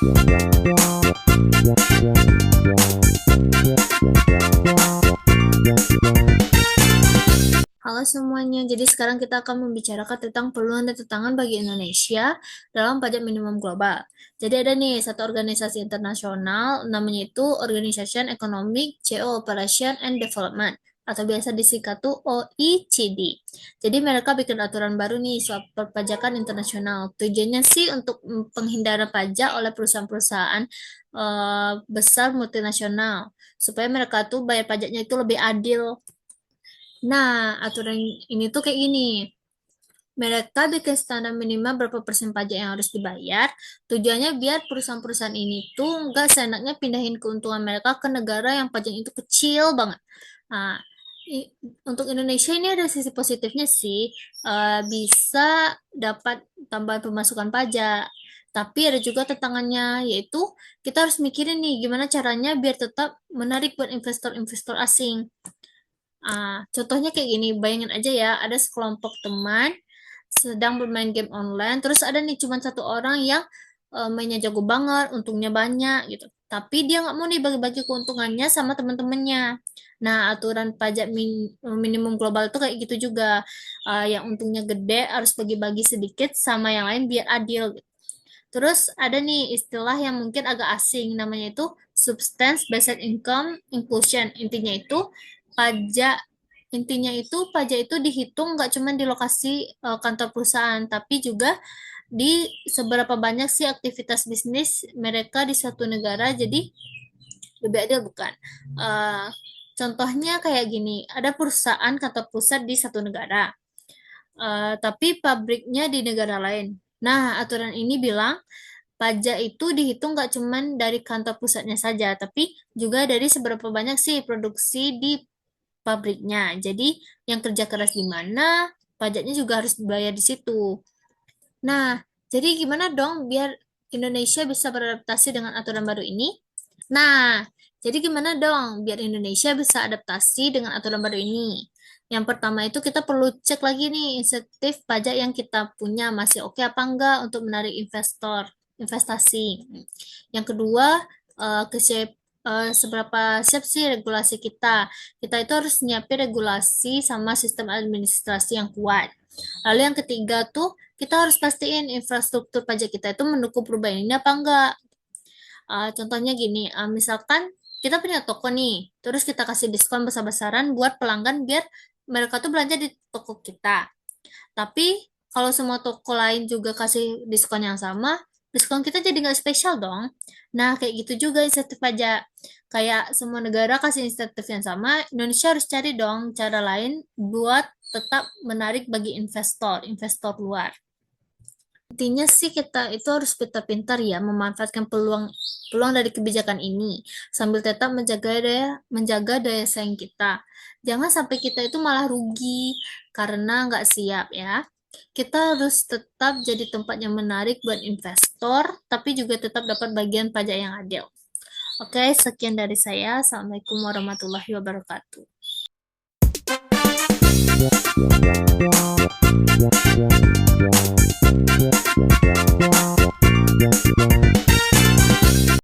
Halo semuanya, jadi sekarang kita akan membicarakan tentang peluang dan tantangan bagi Indonesia dalam pajak minimum global. Jadi ada nih satu organisasi internasional, namanya itu Organization Economic Cooperation and Development, atau biasa disingkat tuh OECD. Jadi mereka bikin aturan baru nih soal perpajakan internasional. Tujuannya sih untuk penghindaran pajak oleh perusahaan-perusahaan besar multinasional, supaya mereka tuh bayar pajaknya itu lebih adil. Nah, aturan ini tuh kayak gini. Mereka bikin standar minimal berapa persen pajak yang harus dibayar. Tujuannya biar perusahaan-perusahaan ini tuh nggak seenaknya pindahin keuntungan mereka ke negara yang pajaknya itu kecil banget. Nah, untuk Indonesia ini ada sisi positifnya sih. Bisa dapat tambahan pemasukan pajak. Tapi ada juga tantangannya, yaitu kita harus mikirin nih gimana caranya biar tetap menarik buat investor-investor asing. Contohnya kayak gini, bayangin aja ya, ada sekelompok teman sedang bermain game online, terus ada nih cuma satu orang yang mainnya jago banget, untungnya banyak gitu. Tapi dia nggak mau nih bagi-bagi keuntungannya sama teman-temannya. Nah, aturan pajak minimum global itu kayak gitu juga. Yang untungnya gede harus bagi-bagi sedikit sama yang lain biar adil. Terus ada nih istilah yang mungkin agak asing, namanya itu substance based income inclusion. Intinya itu pajak itu dihitung nggak cuma di lokasi kantor perusahaan, tapi juga di seberapa banyak sih aktivitas bisnis mereka di suatu negara. Jadi lebih adil bukan? Eh, Contohnya kayak gini, ada perusahaan kantor pusat di satu negara, tapi pabriknya di negara lain. Nah, aturan ini bilang pajak itu dihitung nggak cuman dari kantor pusatnya saja, tapi juga dari seberapa banyak sih produksi di pabriknya. Jadi, yang kerja keras di mana, pajaknya juga harus dibayar di situ. Nah, jadi gimana dong biar Indonesia bisa beradaptasi dengan aturan baru ini? Nah, jadi gimana dong biar Indonesia bisa adaptasi dengan aturan baru ini? Yang pertama itu kita perlu cek lagi nih insentif pajak yang kita punya masih oke apa enggak untuk menarik investasi. Yang kedua, seberapa siap sih regulasi kita. Kita itu harus nyiapin regulasi sama sistem administrasi yang kuat. Lalu yang ketiga tuh kita harus pastiin infrastruktur pajak kita itu mendukung perubahan ini apa enggak. Contohnya gini, misalkan kita punya toko nih, terus kita kasih diskon besar-besaran buat pelanggan biar mereka tuh belanja di toko kita. Tapi kalau semua toko lain juga kasih diskon yang sama, diskon kita jadi nggak spesial dong. Nah, kayak gitu juga insentif pajak. Kayak semua negara kasih insentif yang sama, Indonesia harus cari dong cara lain buat tetap menarik bagi investor luar. Intinya sih kita itu harus pintar-pintar ya memanfaatkan peluang peluang dari kebijakan ini sambil tetap menjaga daya saing kita. Jangan sampai kita itu malah rugi karena nggak siap ya. Kita harus tetap jadi tempat yang menarik buat investor, tapi juga tetap dapat bagian pajak yang adil. Oke, sekian dari saya. Assalamualaikum warahmatullahi wabarakatuh.